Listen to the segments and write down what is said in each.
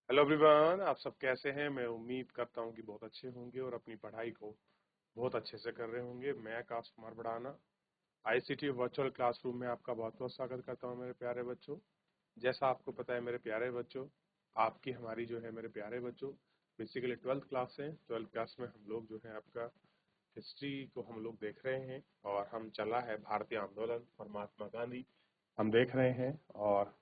Hello everyone, आप सब कैसे हैं। मैं उम्मीद करता हूं कि बहुत अच्छे होंगे और अपनी पढ़ाई को बहुत अच्छे से कर रहे होंगे। मैं आकाश कुमार बढ़ाना आईसीटी वर्चुअल क्लासरूम में आपका बहुत बहुत स्वागत करता हूं मेरे प्यारे बच्चों। जैसा आपको पता है मेरे प्यारे बच्चों, आपकी हमारी जो है मेरे प्यारे बच्चों बेसिकली 12th क्लास है। 12th क्लास में हम लोग जो है आपका हिस्ट्री को हम लोग देख रहे हैं और हम चला है भारतीय आंदोलन और महात्मा गांधी हम देख रहे हैं। और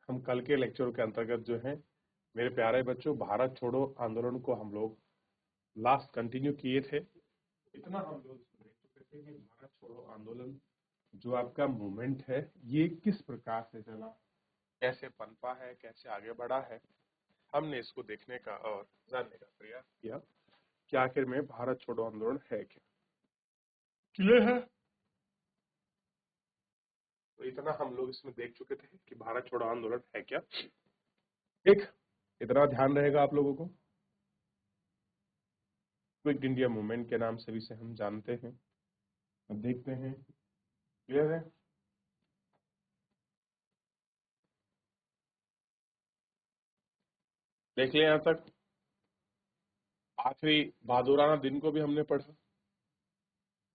हम कल के लेक्चर के अंतर्गत जो है मेरे प्यारे बच्चों भारत छोड़ो आंदोलन को हम लोग लास्ट कंटिन्यू किए थे। इतना हम लोग इसको देख चुके थे कि भारत छोड़ो आंदोलन जो आपका मूवमेंट है ये किस प्रकार से चला, कैसे पनपा है, कैसे आगे बढ़ा है। हमने इसको देखने का और जानने का प्रयास किया कि आखिर में भारत छोड़ो आंदोलन है क्या। क्लियर है? तो इतना हम लोग इसमें देख चुके थे कि भारत छोड़ो आंदोलन है क्या। एक इतना ध्यान रहेगा आप लोगों को, क्विट इंडिया मूवमेंट के नाम से भी इसे हम जानते हैं। अब देखते हैं, क्लियर है? देख लिया यहाँ तक। आखिरी बहादुराना दिन को भी हमने पढ़ा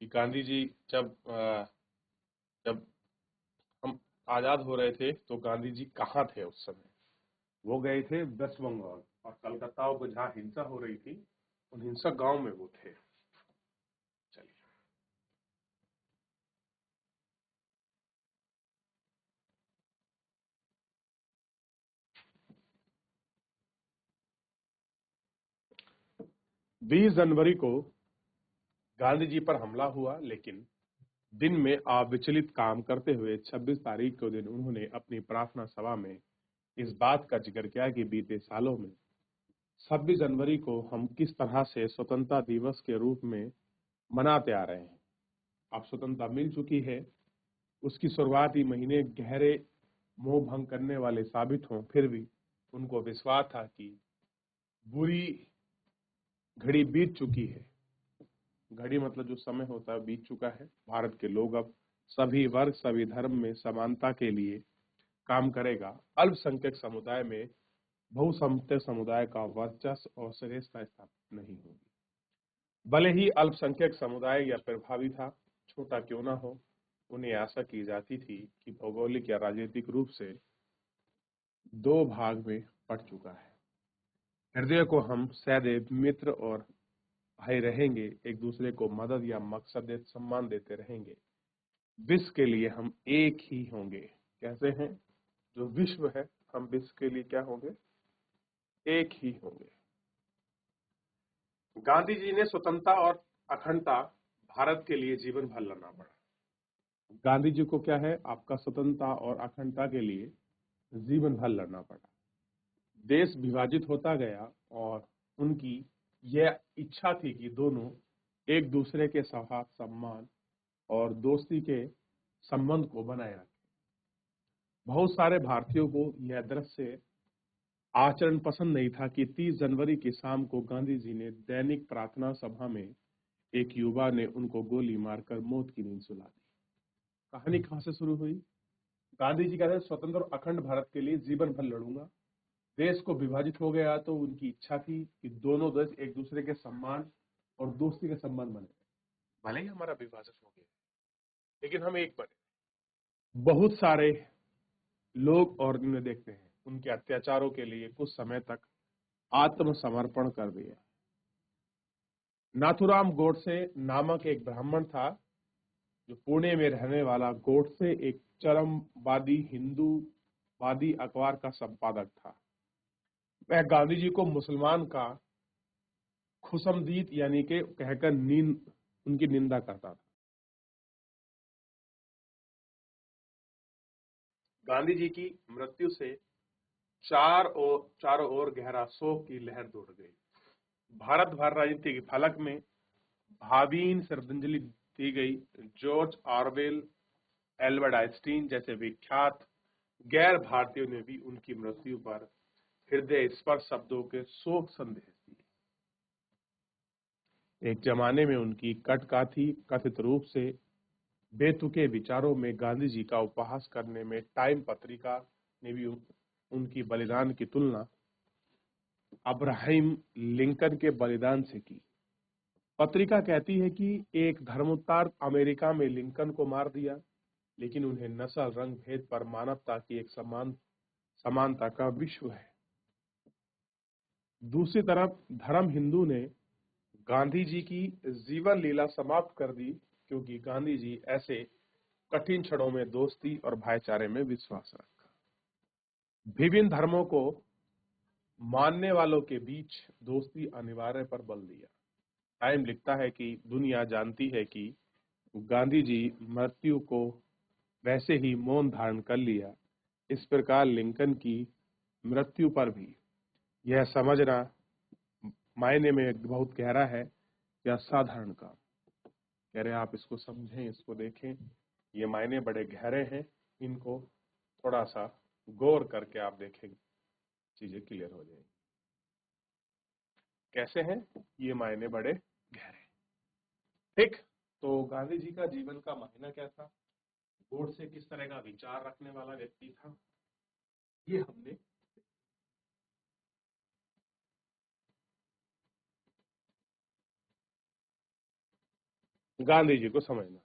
कि गांधी जी जब हम आजाद हो रहे थे तो गांधी जी कहाँ थे उस समय। वो गए थे वेस्ट बंगाल और कलकत्ता को जहाँ हिंसा हो रही थी उन हिंसक गांव में वो थे। चलिए, 20 जनवरी को गांधी जी पर हमला हुआ, लेकिन दिन में अविचलित काम करते हुए 26 तारीख को दिन उन्होंने अपनी प्रार्थना सभा में इस बात का जिक्र किया कि बीते सालों में 26 जनवरी को हम किस तरह से स्वतंत्रता दिवस के रूप में मनाते आ रहे हैं। अब स्वतंत्रता मिल चुकी है, उसकी शुरुआती महीने गहरे मोह भंग करने वाले साबित हों, फिर भी उनको विश्वास था कि बुरी घड़ी बीत चुकी है। घड़ी मतलब जो समय होता है बीत चुका है। भारत के लोग अब सभी वर्ग सभी धर्म में समानता के लिए काम करेगा। अल्पसंख्यक समुदाय में बहुसंख्यक समुदाय का वर्चस्व और श्रेष्ठता स्थापित नहीं होगी। भले ही अल्पसंख्यक समुदाय या प्रभावी था, छोटा क्यों ना हो, उन्हें आशा की जाती थी कि भौगोलिक या राजनीतिक रूप से दो भाग में पड़ चुका है। हृदय को हम सदैव मित्र और भाई रहेंगे, एक दूसरे को मदद या मकसद सम्मान देते रहेंगे। विश्व के लिए हम एक ही होंगे। कैसे हैं? जो विश्व है हम विश्व के लिए क्या होंगे? एक ही होंगे। गांधी जी ने स्वतंत्रता और अखंडता भारत के लिए जीवन भर लड़ना पड़ा। गांधी जी को क्या है, आपका स्वतंत्रता और अखंडता के लिए जीवन भर लड़ना पड़ा। देश विभाजित होता गया और उनकी यह इच्छा थी कि दोनों एक दूसरे के सौहार्द, सम्मान और दोस्ती के संबंध को बनाए रखें। बहुत सारे भारतीयों को यह दृश्य आचरण पसंद नहीं था कि 30 जनवरी की शाम को गांधी जी ने दैनिक प्रार्थना सभा में एक युवा ने उनको गोली मारकर मौत की नींद सुला दी। कहानी कहां से शुरू हुई? गांधी जी कहते हैं स्वतंत्र और अखंड भारत के लिए जीवन भर लड़ूंगा। देश को विभाजित हो गया तो उनकी इच्छा थी कि दोनों देश एक दूसरे के सम्मान और दोस्ती के संबंध बने। भले ही हमारा विभाजन हो गया लेकिन हम एक बने। बहुत सारे लोग और इन्हें देखते हैं उनके अत्याचारों के लिए कुछ समय तक आत्मसमर्पण कर दिया। नाथुराम गोडसे नामक एक ब्राह्मण था जो पुणे में रहने वाला। गोडसे एक चरमवादी हिंदूवादी अखबार का संपादक था। वह गांधी जी को मुसलमान का खुशमदीद यानी के कहकर उनकी निंदा करता था। गांधी जी की मृत्यु से चारों ओर गहरा शोक की लहर दौड़ गई। भारत भर राजनीति के फलक में भावहीन श्रद्धांजलि दी गई। जॉर्ज ऑरवेल, एल्बर्ट आइंस्टीन जैसे विख्यात गैर भारतीयों ने भी उनकी मृत्यु पर हृदय स्पर्श शब्दों के शोक संदेश दिए। एक जमाने में उनकी कथित रूप से बेतुके विचारों में गांधी जी का उपहास करने में टाइम पत्रिका ने भी उनकी बलिदान की तुलना अब्राहम लिंकन के बलिदान से की। पत्रिका कहती है कि एक धर्मोत्तार अमेरिका में लिंकन को मार दिया, लेकिन उन्हें नस्ल, रंग भेद पर मानवता की एक समानता का विश्व है। दूसरी तरफ धर्म हिंदू ने गांधी जी की जीवन लीला समाप्त कर दी, क्योंकि गांधी जी ऐसे कठिन क्षणों में दोस्ती और भाईचारे में विश्वास रखा। विभिन्न धर्मों को मानने वालों के बीच दोस्ती अनिवार्य पर बल दिया। टाइम लिखता है कि दुनिया जानती है कि गांधी जी मृत्यु को वैसे ही मौन धारण कर लिया। इस प्रकार लिंकन की मृत्यु पर भी यह समझना मायने में बहुत गहरा है कि असाधारण काम। कह रहे आप इसको समझें, इसको देखें, ये मायने बड़े गहरे हैं, इनको थोड़ा सा गौर करके आप देखेंगे, चीजें क्लियर हो जाएंगी। कैसे हैं ये मायने बड़े गहरे। ठीक, तो गांधी जी का जीवन का मायना क्या था, वोट से किस तरह का विचार रखने वाला व्यक्ति था, ये हमने गांधी जी को समझना।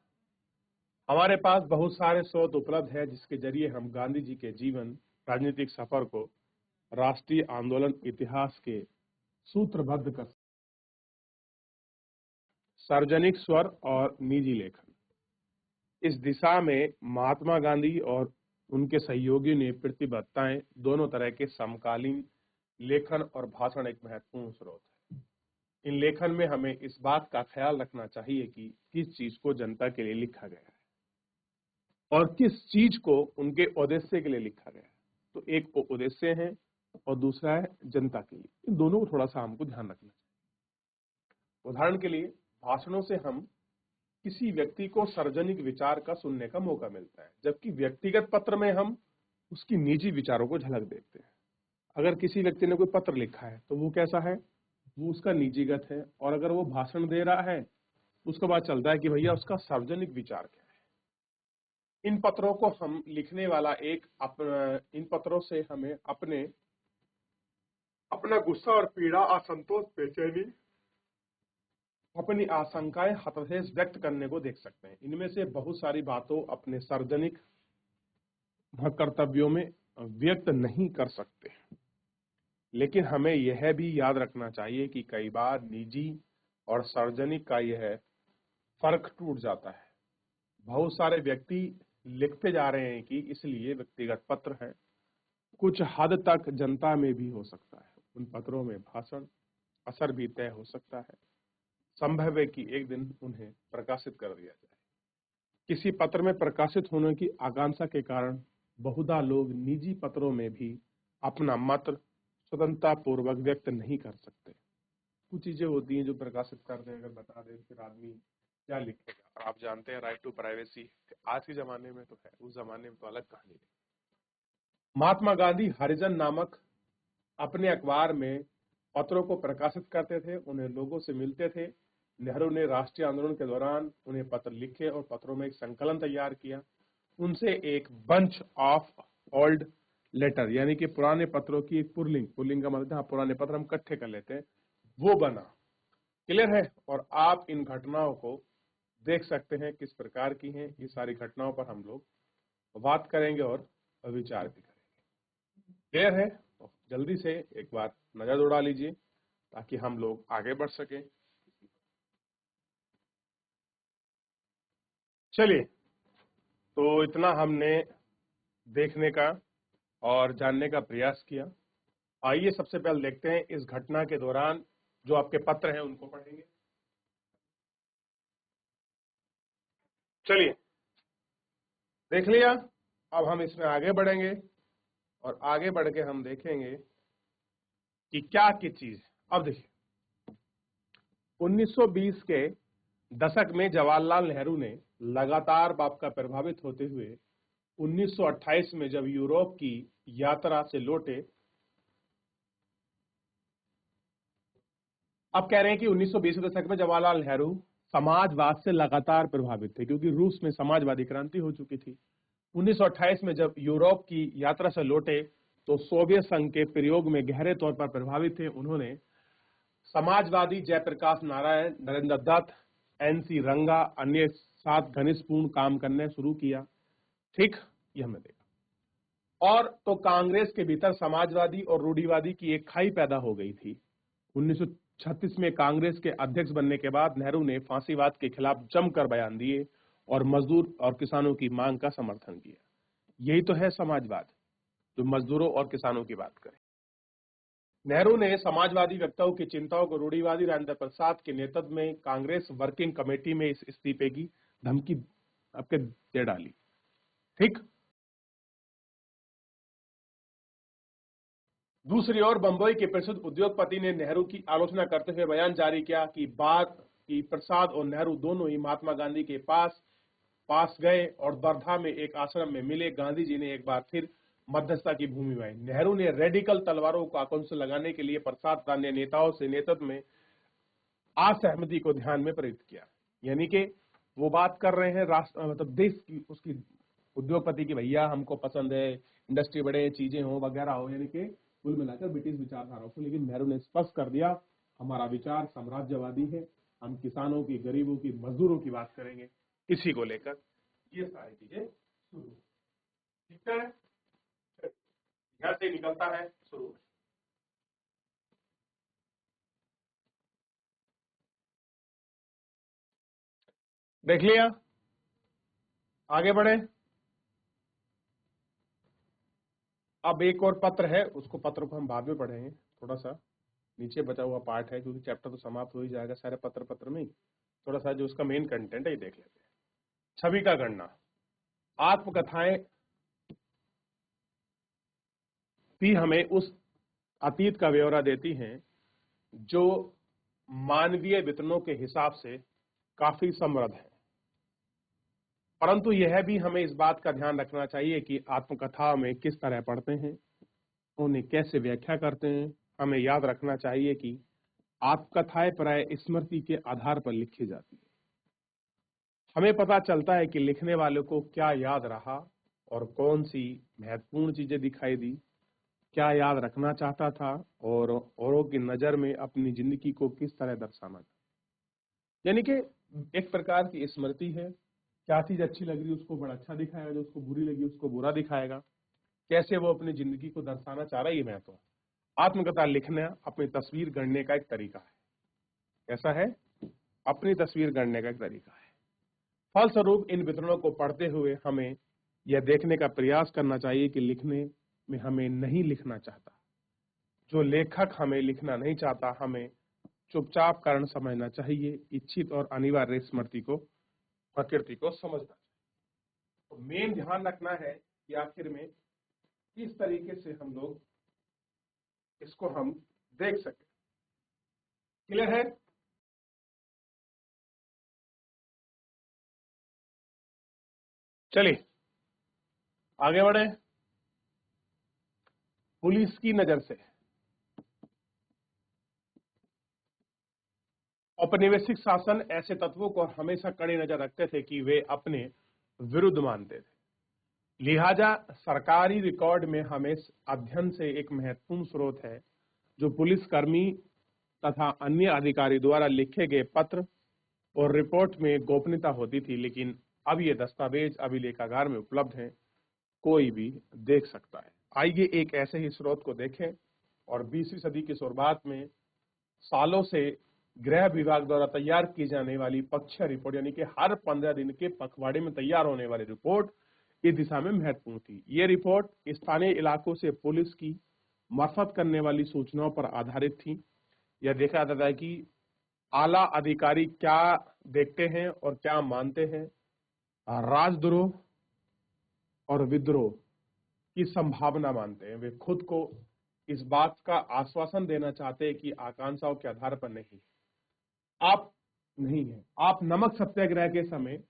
हमारे पास बहुत सारे स्रोत उपलब्ध है जिसके जरिए हम गांधी जी के जीवन, राजनीतिक सफर को राष्ट्रीय आंदोलन इतिहास के सूत्रबद्ध कर। सार्वजनिक स्वर और निजी लेखन। इस दिशा में महात्मा गांधी और उनके सहयोगी ने प्रतिबद्धताएं दोनों तरह के समकालीन लेखन और भाषण एक महत्वपूर्ण स्रोत है। इन लेखन में हमें इस बात का ख्याल रखना चाहिए कि किस चीज को जनता के लिए लिखा गया है और किस चीज को उनके उद्देश्य के लिए लिखा गया है। तो एक उद्देश्य है और दूसरा है जनता के लिए। इन दोनों को थोड़ा सा हमको ध्यान रखना चाहिए। उदाहरण के लिए भाषणों से हम किसी व्यक्ति को सार्वजनिक विचार का सुनने का मौका मिलता है, जबकि व्यक्तिगत पत्र में हम उसकी निजी विचारों को झलक देखते हैं। अगर किसी व्यक्ति ने कोई पत्र लिखा है तो वो कैसा है, वो उसका निजीगत है, और अगर वो भाषण दे रहा है उसके बाद चलता है कि भैया उसका सार्वजनिक विचार क्या है। इन पत्रों को हम लिखने वाला इन पत्रों से हमें अपना गुस्सा और पीड़ा, असंतोष, बेचैनी, अपनी आशंकाएं हतोत्साह व्यक्त करने को देख सकते हैं। इनमें से बहुत सारी बातों अपने सार्वजनिक कर्तव्यों में व्यक्त नहीं कर सकते, लेकिन हमें यह भी याद रखना चाहिए कि कई बार निजी और सार्वजनिक का यह फर्क टूट जाता है। बहुत सारे व्यक्ति लिखते जा रहे हैं कि इसलिए व्यक्तिगत पत्र है, कुछ हद तक जनता में भी हो सकता है। उन पत्रों में भाषण असर भी तय हो सकता है। संभव है कि एक दिन उन्हें प्रकाशित कर दिया जाए। किसी पत्र में प्रकाशित होने की आकांक्षा के कारण बहुधा लोग निजी पत्रों में भी अपना मत स्वतंत्रता पूर्वक व्यक्त नहीं कर सकते। कुछ चीजें होती हैं जो प्रकाशित कर दें, अगर बता दें फिर आदमी क्या लिखेगा। और आप जानते हैं राइट टू प्राइवेसी आज के जमाने में तो है, उस जमाने में तो अलग कहानी है। महात्मा गांधी हरिजन नामक अपने अखबार में पत्रों को प्रकाशित करते थे, उन्हें लोगों से मिलते थे। नेहरू ने राष्ट्रीय आंदोलन के दौरान उन्हें पत्र लिखे और पत्रों में एक संकलन तैयार किया। उनसे एक बंच ऑफ ओल्ड लेटर, यानी कि पुराने पत्रों की एक पुल्लिंग का मतलब पुराने पत्र हम इकट्ठे कर लेते हैं, वो बना। क्लियर है। और आप इन घटनाओं को देख सकते हैं किस प्रकार की हैं। ये सारी घटनाओं पर हम लोग बात करेंगे और विचार भी करेंगे। क्लियर है। तो जल्दी से एक बार नजर दौड़ा लीजिए ताकि हम लोग आगे बढ़ सकें। चलिए, तो इतना हमने देखने का और जानने का प्रयास किया। आइए सबसे पहले देखते हैं इस घटना के दौरान जो आपके पत्र हैं उनको पढ़ेंगे। चलिए, देख लिया। अब हम इसमें आगे बढ़ेंगे और आगे बढ़ के हम देखेंगे कि क्या की चीज। अब देखिए, 1920 के दशक में जवाहरलाल नेहरू ने लगातार बाप का प्रभावित होते हुए 1928 में जब यूरोप की यात्रा से लौटे, अब कह रहे हैं कि 1920 के दशक में जवाहरलाल नेहरू समाजवाद से लगातार प्रभावित थे, क्योंकि रूस में समाजवादी क्रांति हो चुकी थी। 1928 में जब यूरोप की यात्रा से लौटे तो सोवियत संघ के प्रयोग में गहरे तौर पर प्रभावित थे। उन्होंने समाजवादी जयप्रकाश नारायण, नरेंद्र दत्त, एनसी रंगा, अन्य साथ घनिष्ठपूर्ण काम करने शुरू किया। ठीक, ये हमने देखा। और तो कांग्रेस के भीतर समाजवादी और रूढ़िवादी की एक खाई पैदा हो गई थी। 1936 में कांग्रेस के अध्यक्ष बनने के बाद नेहरू ने फांसीवाद के खिलाफ जमकर बयान दिए और मजदूर और किसानों की मांग का समर्थन किया। यही तो है समाजवाद, जो मजदूरों और किसानों की बात करे। नेहरू ने समाजवादी वक्ताओं की चिंताओं को रूढ़िवादी राजेंद्र प्रसाद के नेतृत्व में कांग्रेस वर्किंग कमेटी में इस इस्तीफे की धमकी आपके दे डाली। ठीक। दूसरी ओर बंबई के प्रसिद्ध उद्योगपति ने नेहरू की आलोचना करते हुए बयान जारी किया कि बाद की प्रसाद और नेहरू दोनों ही महात्मा गांधी के पास गए और वर्धा में एक आश्रम में मिले। गांधी जी ने एक बार फिर मध्यस्थता की भूमि निभाई। नेहरू ने रेडिकल तलवारों को आंखों से लगाने के लिए प्रसाद और अन्य नेताओं से नेतृत्व में असहमति को ध्यान में प्रेरित किया। यानी कि वो बात कर रहे हैं राष्ट्र मतलब देश की, उसकी उद्योगपति की, भैया हमको पसंद है इंडस्ट्री बढ़े, चीजें हो वगैरह हो, यानी कि कुल मिलाकर ब्रिटिश विचारधाराओं को। लेकिन नेहरू ने स्पष्ट कर दिया हमारा विचार साम्राज्यवादी है, हम किसानों की, गरीबों की, मजदूरों की बात करेंगे। इसी को लेकर ये सारी चीजें शुरू। ठीक है, घर से निकलता है शुरू। देख लिया, आगे बढ़े। अब एक और पत्र है, उसको पत्र को हम बाद में पढ़ेंगे, थोड़ा सा नीचे बचा हुआ पार्ट है, क्योंकि चैप्टर तो समाप्त हो ही जाएगा सारे पत्र में ही। थोड़ा सा जो उसका मेन कंटेंट है ये देख लेते हैं। छवि का गणना। आत्मकथाएं भी हमें उस अतीत का ब्यौरा देती हैं जो मानवीय वितरणों के हिसाब से काफी समृद्ध है, परंतु यह भी हमें इस बात का ध्यान रखना चाहिए कि आत्मकथा में किस तरह पढ़ते हैं, उन्हें कैसे व्याख्या करते हैं। हमें याद रखना चाहिए कि आत्मकथाएं प्राय स्मृति के आधार पर लिखी जाती है। हमें पता चलता है कि लिखने वाले को क्या याद रहा और कौन सी महत्वपूर्ण चीजें दिखाई दी, क्या याद रखना चाहता था और औरों की नजर में अपनी जिंदगी को किस तरह दर्शाना था। यानी कि एक प्रकार की स्मृति है। क्या चीज अच्छी लग रही उसको बड़ा अच्छा दिखाएगा, जो उसको बुरी लगी उसको बुरा दिखाएगा। कैसे वो अपनी जिंदगी को दर्शाना चाह रहा है, ये महत्व है। आत्मकथा लिखना अपनी तस्वीर गढ़ने का एक तरीका है। कैसा है? अपनी तस्वीर गढ़ने का एक तरीका है। फलस्वरूप इन वितरणों को पढ़ते हुए हमें यह देखने का प्रयास करना चाहिए कि लिखने में हमें नहीं लिखना चाहता, जो लेखक हमें लिखना नहीं चाहता, हमें चुपचाप कारण समझना चाहिए। इच्छित और अनिवार्य स्मृति को, प्रकृति को समझना चाहिए। तो मेन ध्यान रखना है कि आखिर में किस तरीके से हम लोग इसको हम देख सके। क्लियर है? चलिए आगे बढ़े। पुलिस की नजर से औपनिवेशिक शासन ऐसे तत्वों को हमेशा कड़ी नजर रखते थे कि वे अपने विरुद्ध मानते थे। लिहाजा सरकारी रिकॉर्ड में हमें अध्ययन से एक महत्वपूर्ण स्रोत है, जो पुलिसकर्मी तथा अन्य अधिकारी द्वारा लिखे गए पत्र और रिपोर्ट में गोपनीयता होती थी। लेकिन अब ये दस्तावेज अभिलेखागार में उपलब्ध हैं, कोई भी देख सकता है। आइए एक ऐसे ही स्रोत को देखें और 20वीं सदी की शुरुआत में सालों से गृह विभाग द्वारा तैयार की जाने वाली पक्षीय रिपोर्ट, यानी कि हर 15 दिन के पखवाड़े में तैयार होने वाली रिपोर्ट इस दिशा में महत्वपूर्ण थी। ये रिपोर्ट स्थानीय इलाकों से पुलिस की मार्फत करने वाली सूचनाओं पर आधारित थी। यह देखा जाता है कि आला अधिकारी क्या देखते हैं और क्या मानते हैं। राजद्रोह और विद्रोह की संभावना मानते हैं। वे खुद को इस बात का आश्वासन देना चाहते हैं कि आकांक्षाओं के आधार पर नहीं है। आप नमक सत्याग्रह के समय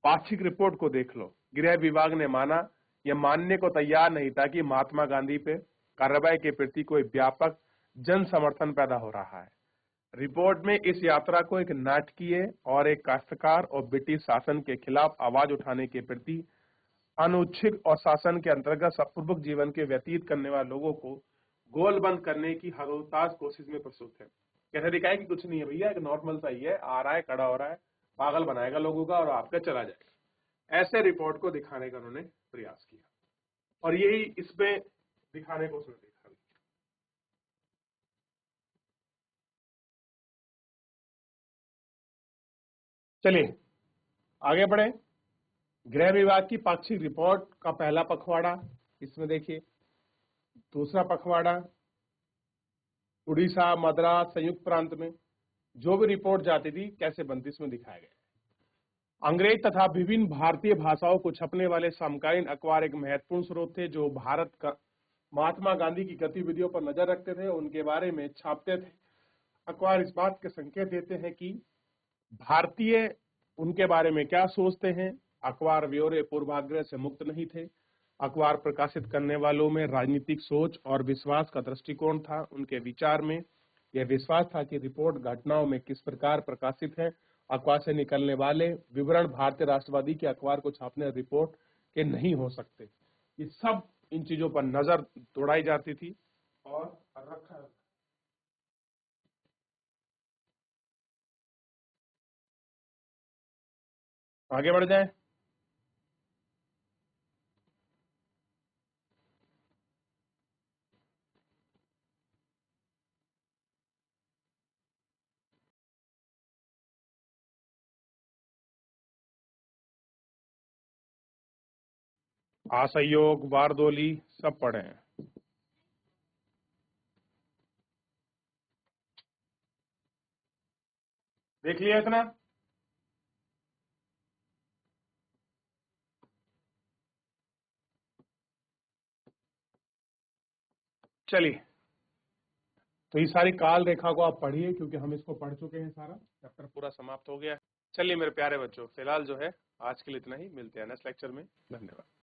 पाक्षिक रिपोर्ट को देख लो। गृह विभाग ने माना या मानने को तैयार नहीं था कि महात्मा गांधी पे कार्रवाई के प्रति कोई व्यापक जन समर्थन पैदा हो रहा है। रिपोर्ट में इस यात्रा को एक नाटकीय और एक काश्तकार और ब्रिटिश शासन के खिलाफ आवाज उठाने के प्रति अनुच्छिक और शासन के अंतर्गत सपूर्वक जीवन के व्यतीत करने वाले लोगों को गोलबंद करने की हरोताज कोशिश में प्रस्तुत है। कैसे दिखाया कि कुछ नहीं है भैया, एक नॉर्मल सा ही है, आ रहा है, खड़ा हो रहा है, पागल बनाएगा लोगों का और आपका चला जाएगा। ऐसे रिपोर्ट को दिखाने का उन्होंने प्रयास किया और यही इसमें दिखाने को उसने देखा। चलिए आगे बढ़े। गृह विभाग की पाक्षिक रिपोर्ट का पहला पखवाड़ा इसमें देखिए। दूसरा पखवाड़ा उड़ीसा, मद्रास, संयुक्त प्रांत में जो भी रिपोर्ट जाती थी कैसे बनती इसमें दिखाया गया। अंग्रेज तथा विभिन्न भारतीय भाषाओं को छपने वाले समकालीन अखबार एक महत्वपूर्ण स्रोत थे जो भारत का महात्मा गांधी की गतिविधियों पर नजर रखते थे, उनके बारे में छापते थे। अखबार इस बात के संकेत देते हैं कि भारतीय उनके बारे में क्या सोचते हैं। अखबार ब्यौरे पूर्वाग्रह से मुक्त नहीं थे। अखबार प्रकाशित करने वालों में राजनीतिक सोच और विश्वास का दृष्टिकोण था। उनके विचार में यह विश्वास था कि रिपोर्ट घटनाओं में किस प्रकार प्रकाशित है। अखबार से निकलने वाले विवरण भारतीय राष्ट्रवादी के अखबार को छापने रिपोर्ट के नहीं हो सकते। ये सब इन चीजों पर नजर दौड़ाई जाती थी और रखा। आगे बढ़ जाए। असहयोग, बारदोली सब पढ़े हैं। देख लिया इतना। चलिए तो ये सारी काल रेखा को आप पढ़िए क्योंकि हम इसको पढ़ चुके हैं, सारा चैप्टर पूरा समाप्त हो गया है। चलिए मेरे प्यारे बच्चों, फिलहाल जो है आज के लिए इतना ही। मिलते हैं नेक्स्ट लेक्चर में। धन्यवाद।